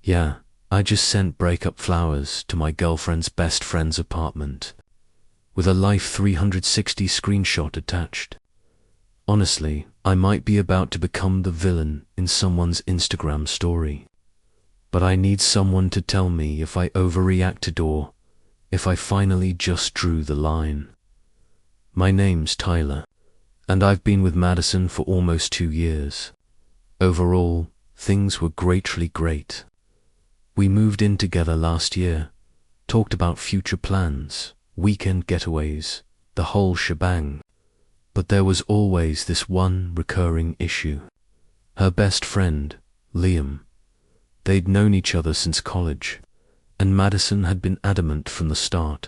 Yeah, I just sent breakup flowers to my girlfriend's best friend's apartment, with a Life360 screenshot attached. Honestly, I might be about to become the villain in someone's Instagram story. But I need someone to tell me if I overreacted or if I finally just drew the line. My name's Tyler, and I've been with Madison for almost 2 years. Overall, things were great. We moved in together last year, talked about future plans, weekend getaways, the whole shebang. But there was always this one recurring issue. Her best friend, Liam. They'd known each other since college, and Madison had been adamant from the start.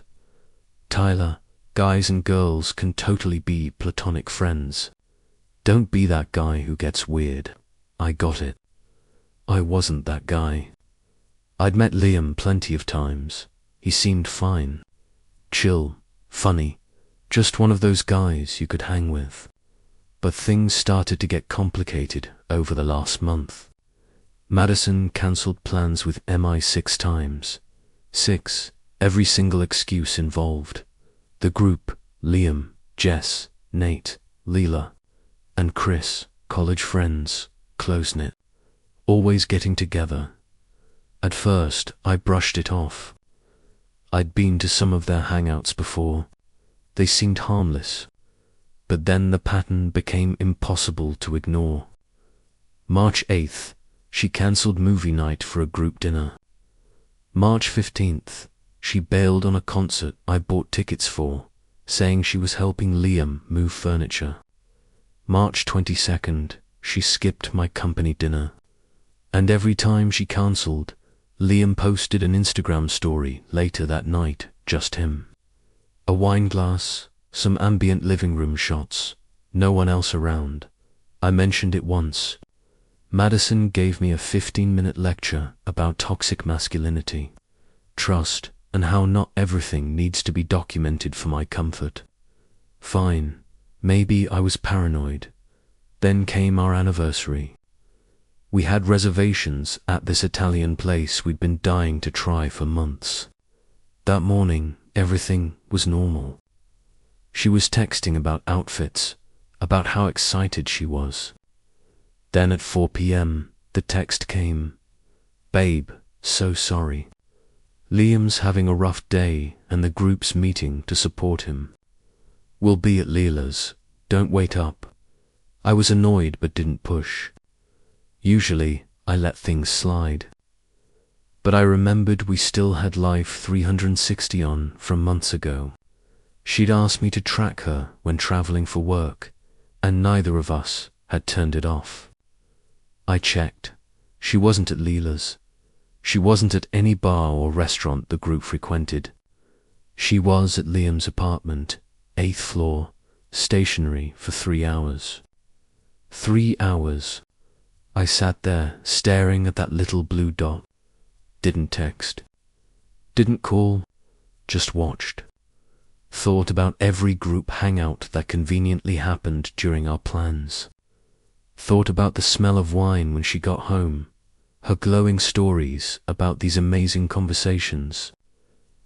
Tyler, guys and girls can totally be platonic friends. Don't be that guy who gets weird. I got it. I wasn't that guy. I'd met Liam plenty of times. He seemed fine. Chill, funny, just one of those guys you could hang with. But things started to get complicated over the last month. Madison cancelled plans with MI 6 times. 6, every single excuse involved. The group, Liam, Jess, Nate, Leela, and Chris, college friends, close-knit, always getting together. At first, I brushed it off. I'd been to some of their hangouts before. They seemed harmless. But then the pattern became impossible to ignore. March 8th, she cancelled movie night for a group dinner. March 15th, she bailed on a concert I bought tickets for, saying she was helping Liam move furniture. March 22nd, she skipped my company dinner. And every time she cancelled, Liam posted an Instagram story later that night, just him. A wine glass, some ambient living room shots, no one else around. I mentioned it once. Madison gave me a 15-minute lecture about toxic masculinity, trust, and how not everything needs to be documented for my comfort. Fine, maybe I was paranoid. Then came our anniversary. We had reservations at this Italian place we'd been dying to try for months. That morning, everything was normal. She was texting about outfits, about how excited she was. Then at 4 p.m., the text came, "Babe, so sorry. Liam's having a rough day and the group's meeting to support him. We'll be at Leela's, don't wait up." I was annoyed but didn't push. Usually, I let things slide. But I remembered we still had Life360 on from months ago. She'd asked me to track her when traveling for work, and neither of us had turned it off. I checked. She wasn't at Leela's. She wasn't at any bar or restaurant the group frequented. She was at Liam's apartment, 8th floor, stationary for 3 hours. 3 hours. I sat there staring at that little blue dot. Didn't text. Didn't call. Just watched. Thought about every group hangout that conveniently happened during our plans. Thought about the smell of wine when she got home, her glowing stories about these amazing conversations,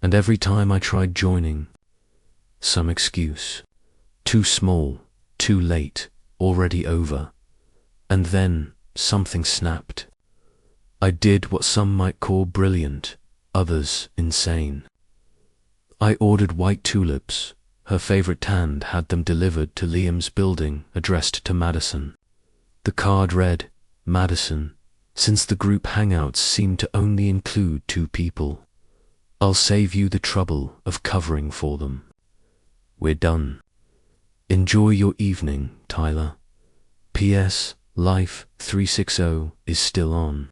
and every time I tried joining, some excuse. Too small, too late, already over. And then something snapped. I did what some might call brilliant, others insane. I ordered white tulips. Her favorite hand had them delivered to Liam's building, addressed to Madison. The card read, "Madison, since the group hangouts seem to only include 2 people, I'll save you the trouble of covering for them. We're done. Enjoy your evening, Tyler. P.S. Life360 is still on."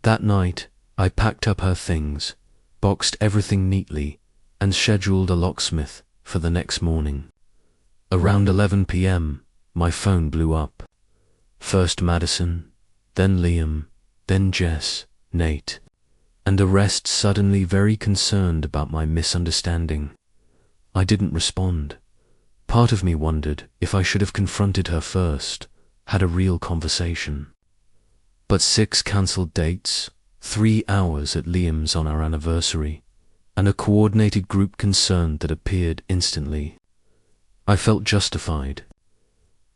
That night, I packed up her things, boxed everything neatly, and scheduled a locksmith for the next morning. Around 11 p.m., my phone blew up. First Madison, then Liam, then Jess, Nate, and the rest suddenly very concerned about my misunderstanding. I didn't respond. Part of me wondered if I should have confronted her first, had a real conversation. But 6 cancelled dates, 3 hours at Liam's on our anniversary, and a coordinated group concern that appeared instantly. I felt justified.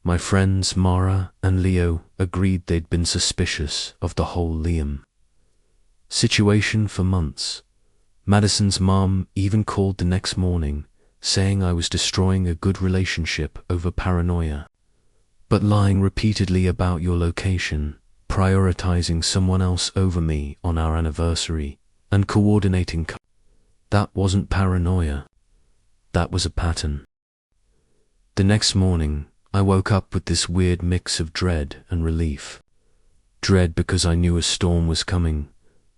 My friends Mara and Leo agreed they'd been suspicious of the whole Liam situation for months. Madison's mom even called the next morning, saying I was destroying a good relationship over paranoia. But lying repeatedly about your location, prioritizing someone else over me on our anniversary, and coordinating, that wasn't paranoia. That was a pattern. The next morning, I woke up with this weird mix of dread and relief. Dread because I knew a storm was coming.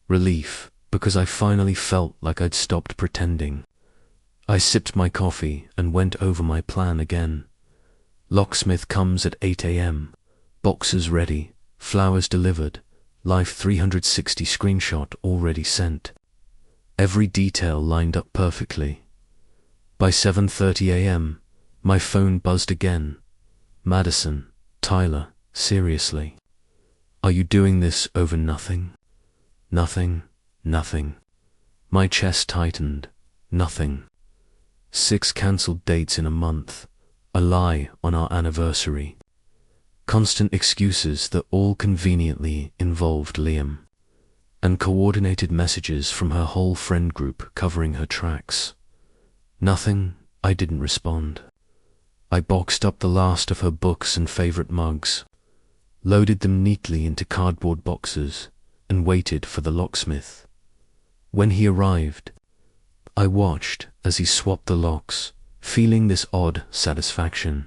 Relief because I finally felt like I'd stopped pretending. I sipped my coffee and went over my plan again. Locksmith comes at 8 a.m. Boxes ready, flowers delivered, Life360 screenshot already sent. Every detail lined up perfectly. By 7:30 a.m., my phone buzzed again. Madison, Tyler, seriously? Are you doing this over nothing? Nothing, nothing. My chest tightened. Nothing. 6 cancelled dates in a month. A lie on our anniversary. Constant excuses that all conveniently involved Liam. And coordinated messages from her whole friend group covering her tracks. Nothing. I didn't respond. I boxed up the last of her books and favorite mugs, loaded them neatly into cardboard boxes, and waited for the locksmith. When he arrived, I watched as he swapped the locks, feeling this odd satisfaction,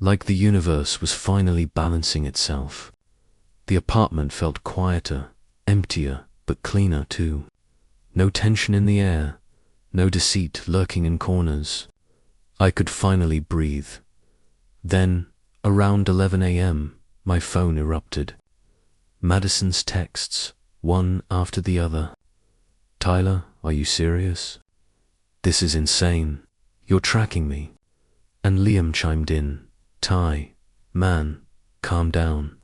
like the universe was finally balancing itself. The apartment felt quieter, emptier, but cleaner too. No tension in the air, no deceit lurking in corners. I could finally breathe. Then, around 11 a.m., my phone erupted. Madison's texts, one after the other. Tyler, are you serious? This is insane. You're tracking me. And Liam chimed in. Ty, man, calm down.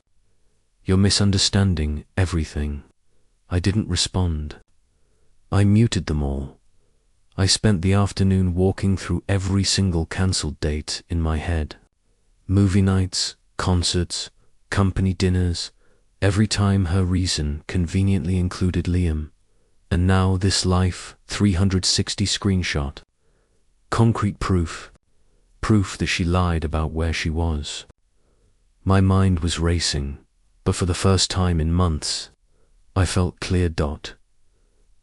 You're misunderstanding everything. I didn't respond. I muted them all. I spent the afternoon walking through every single cancelled date in my head. Movie nights, concerts, company dinners, every time her reason conveniently included Liam. And now this Life360 screenshot. Concrete proof. Proof that she lied about where she was. My mind was racing, but for the first time in months, I felt clear.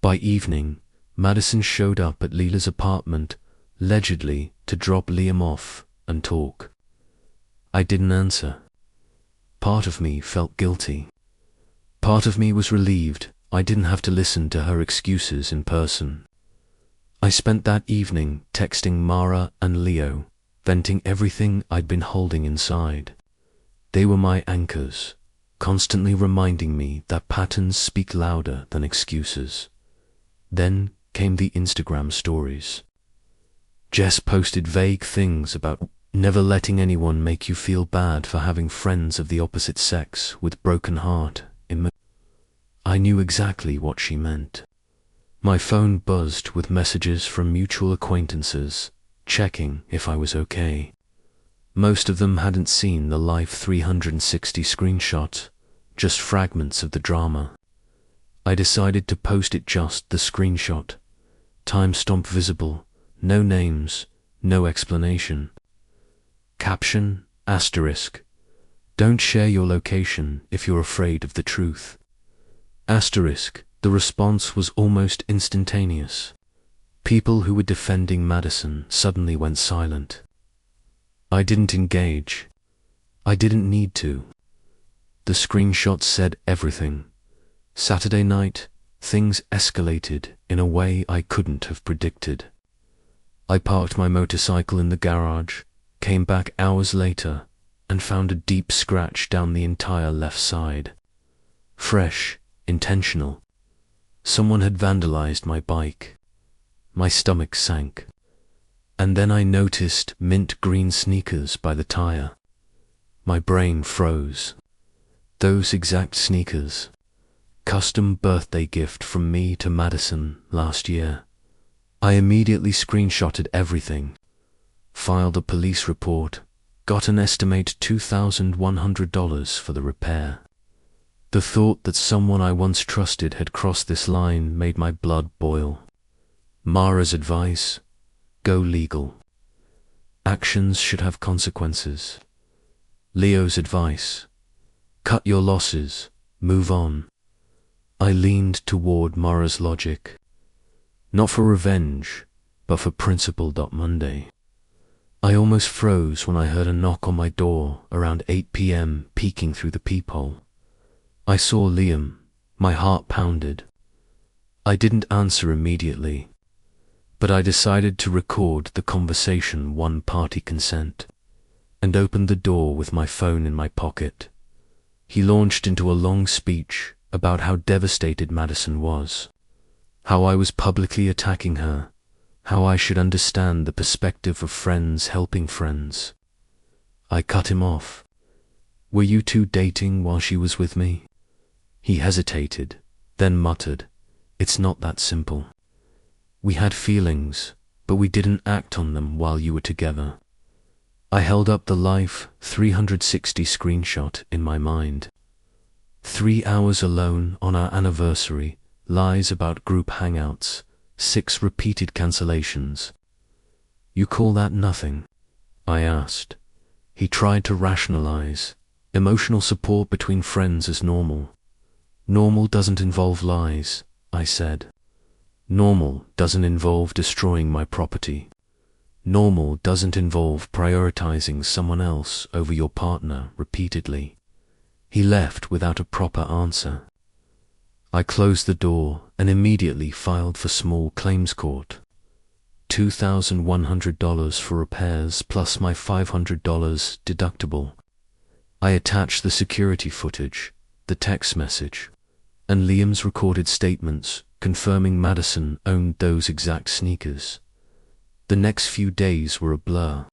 By evening, Madison showed up at Leela's apartment, allegedly to drop Liam off and talk. I didn't answer. Part of me felt guilty. Part of me was relieved I didn't have to listen to her excuses in person. I spent that evening texting Mara and Leo, venting everything I'd been holding inside. They were my anchors, constantly reminding me that patterns speak louder than excuses. Then came the Instagram stories. Jess posted vague things about never letting anyone make you feel bad for having friends of the opposite sex with broken heart. I knew exactly what she meant. My phone buzzed with messages from mutual acquaintances, checking if I was okay. Most of them hadn't seen the Life360 screenshot, just fragments of the drama. I decided to post it just the screenshot. Timestamp visible, no names, no explanation. Caption, asterisk. Don't share your location if you're afraid of the truth. Asterisk, the response was almost instantaneous. People who were defending Madison suddenly went silent. I didn't engage. I didn't need to. The screenshot said everything. Saturday night, things escalated in a way I couldn't have predicted. I parked my motorcycle in the garage, came back hours later, and found a deep scratch down the entire left side. Fresh, intentional. Someone had vandalized my bike. My stomach sank. And then I noticed mint green sneakers by the tire. My brain froze. Those exact sneakers. Custom birthday gift from me to Madison last year. I immediately screenshotted everything, filed a police report, got an estimate $2,100 for the repair. The thought that someone I once trusted had crossed this line made my blood boil. Mara's advice: go legal. Actions should have consequences. Leo's advice: cut your losses, move on. I leaned toward Mara's logic. Not for revenge, but for principle. Monday. I almost froze when I heard a knock on my door around 8 p.m. peeking through the peephole. I saw Liam. My heart pounded. I didn't answer immediately, but I decided to record the conversation one-party consent, and opened the door with my phone in my pocket. He launched into a long speech about how devastated Madison was, how I was publicly attacking her, how I should understand the perspective of friends helping friends. I cut him off. Were you two dating while she was with me? He hesitated, then muttered, it's not that simple. We had feelings, but we didn't act on them while you were together. I held up the Life360 screenshot in my mind. 3 hours alone on our anniversary, lies about group hangouts, 6 repeated cancellations. You call that nothing? I asked. He tried to rationalize. Emotional support between friends is normal. Normal doesn't involve lies, I said. Normal doesn't involve destroying my property. Normal doesn't involve prioritizing someone else over your partner repeatedly. He left without a proper answer. I closed the door and immediately filed for small claims court. $2,100 for repairs plus my $500 deductible. I attached the security footage, the text message, and Liam's recorded statements confirming Madison owned those exact sneakers. The next few days were a blur.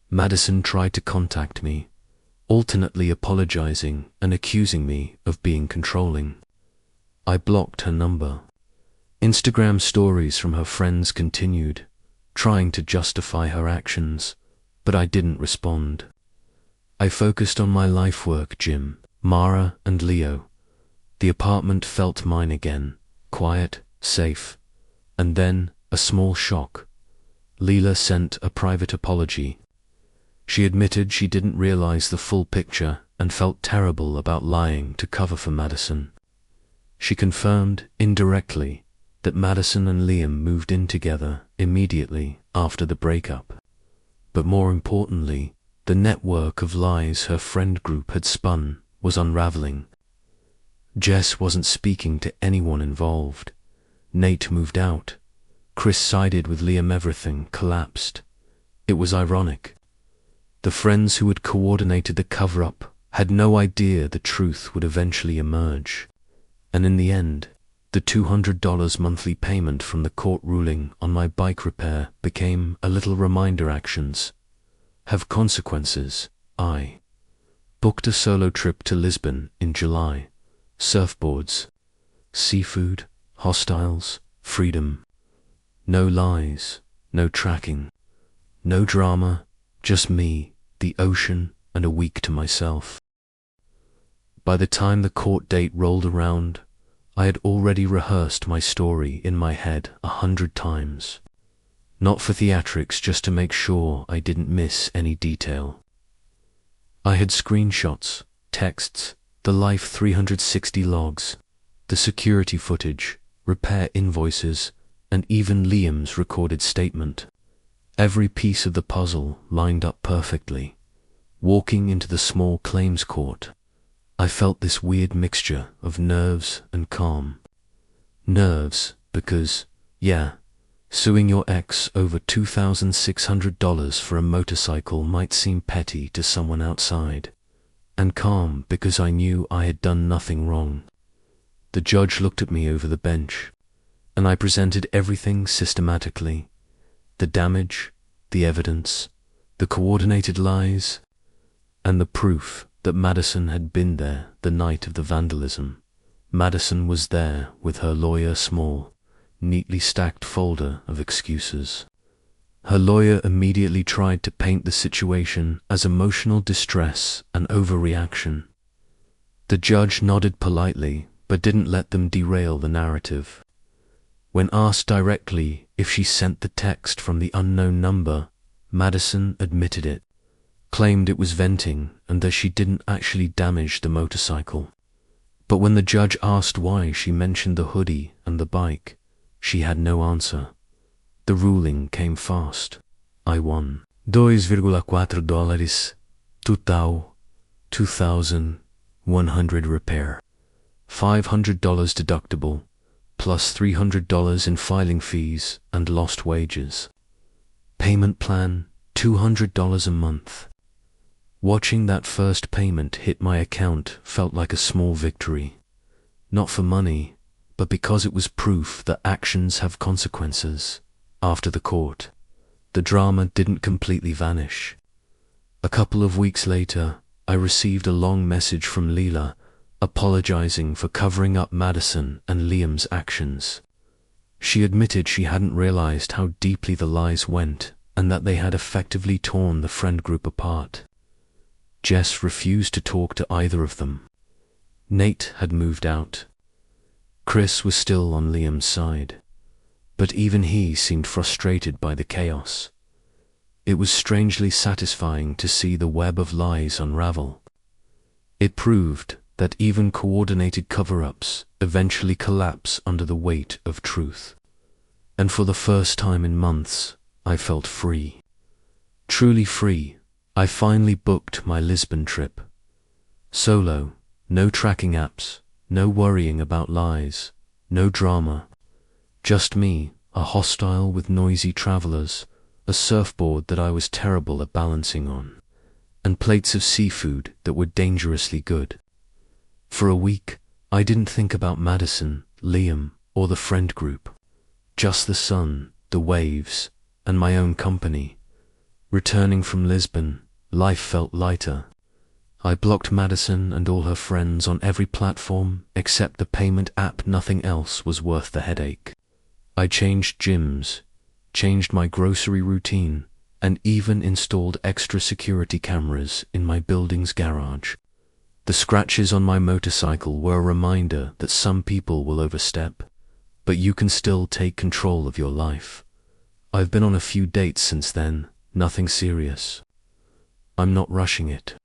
Madison tried to contact me, alternately apologizing and accusing me of being controlling. I blocked her number. Instagram stories from her friends continued, trying to justify her actions, but I didn't respond. I focused on my life work, Jim, Mara, and Leo. The apartment felt mine again, quiet, safe, and then a small shock. Leela sent a private apology. She admitted she didn't realize the full picture and felt terrible about lying to cover for Madison. She confirmed, indirectly, that Madison and Liam moved in together immediately after the breakup. But more importantly, the network of lies her friend group had spun was unraveling. Jess wasn't speaking to anyone involved. Nate moved out. Chris sided with Liam. Everything collapsed. It was ironic. The friends who had coordinated the cover-up had no idea the truth would eventually emerge. And in the end, the $200 monthly payment from the court ruling on my bike repair became a little reminder. Actions have consequences. I booked a solo trip to Lisbon in July. Surfboards, seafood, hostiles, freedom. No lies, no tracking, no drama, just me, the ocean, and a week to myself. By the time the court date rolled around, I had already rehearsed my story in my head 100 times. Not for theatrics, just to make sure I didn't miss any detail. I had screenshots, texts, the Life360 logs, the security footage, repair invoices, and even Liam's recorded statement. Every piece of the puzzle lined up perfectly. Walking into the small claims court, I felt this weird mixture of nerves and calm. Nerves because, suing your ex over $2,600 for a motorcycle might seem petty to someone outside. And calm because I knew I had done nothing wrong. The judge looked at me over the bench, and I presented everything systematically. The damage, the evidence, the coordinated lies, and the proof that Madison had been there the night of the vandalism. Madison was there with her lawyer small, neatly stacked folder of excuses. Her lawyer immediately tried to paint the situation as emotional distress and overreaction. The judge nodded politely, but didn't let them derail the narrative. When asked directly if she sent the text from the unknown number, Madison admitted it, claimed it was venting and that she didn't actually damage the motorcycle. But when the judge asked why she mentioned the hoodie and the bike, she had no answer. The ruling came fast. I won. $2.4 total, 2,100 repair. $500 deductible, plus $300 in filing fees and lost wages. Payment plan, $200 a month. Watching that first payment hit my account felt like a small victory. Not for money, but because it was proof that actions have consequences. After the court, the drama didn't completely vanish. A couple of weeks later, I received a long message from Leela, apologizing for covering up Madison and Liam's actions. She admitted she hadn't realized how deeply the lies went and that they had effectively torn the friend group apart. Jess refused to talk to either of them. Nate had moved out. Chris was still on Liam's side, but even he seemed frustrated by the chaos. It was strangely satisfying to see the web of lies unravel. It proved that even coordinated cover-ups eventually collapse under the weight of truth. And for the first time in months, I felt free. Truly free. I finally booked my Lisbon trip. Solo, no tracking apps, no worrying about lies, no drama. Just me, a hostile with noisy travelers, a surfboard that I was terrible at balancing on, and plates of seafood that were dangerously good. For a week, I didn't think about Madison, Liam, or the friend group. Just the sun, the waves, and my own company. Returning from Lisbon, life felt lighter. I blocked Madison and all her friends on every platform except the payment app. Nothing else was worth the headache. I changed gyms, changed my grocery routine, and even installed extra security cameras in my building's garage. The scratches on my motorcycle were a reminder that some people will overstep, but you can still take control of your life. I've been on a few dates since then, nothing serious. I'm not rushing it.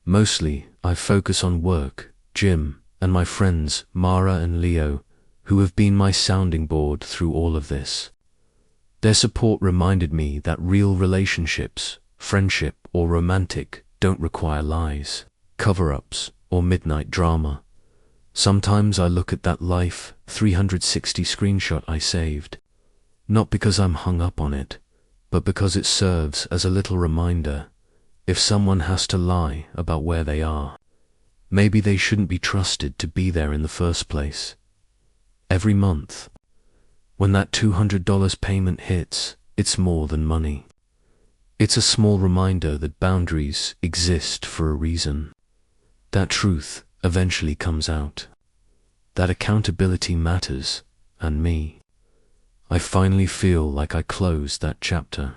Mostly, I focus on work, gym, and my friends Mara and Leo, who have been my sounding board through all of this. Their support reminded me that real relationships, friendship or romantic, don't require lies, cover-ups, or midnight drama. Sometimes I look at that Life360 screenshot I saved, not because I'm hung up on it, but because it serves as a little reminder. If someone has to lie about where they are, maybe they shouldn't be trusted to be there in the first place. Every month, when that $200 payment hits, it's more than money. It's a small reminder that boundaries exist for a reason. That truth eventually comes out. That accountability matters, and me. I finally feel like I closed that chapter.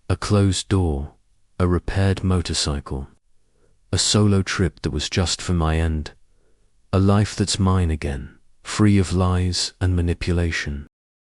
A closed door, a repaired motorcycle, a solo trip that was just for my end, a life that's mine again, free of lies and manipulation.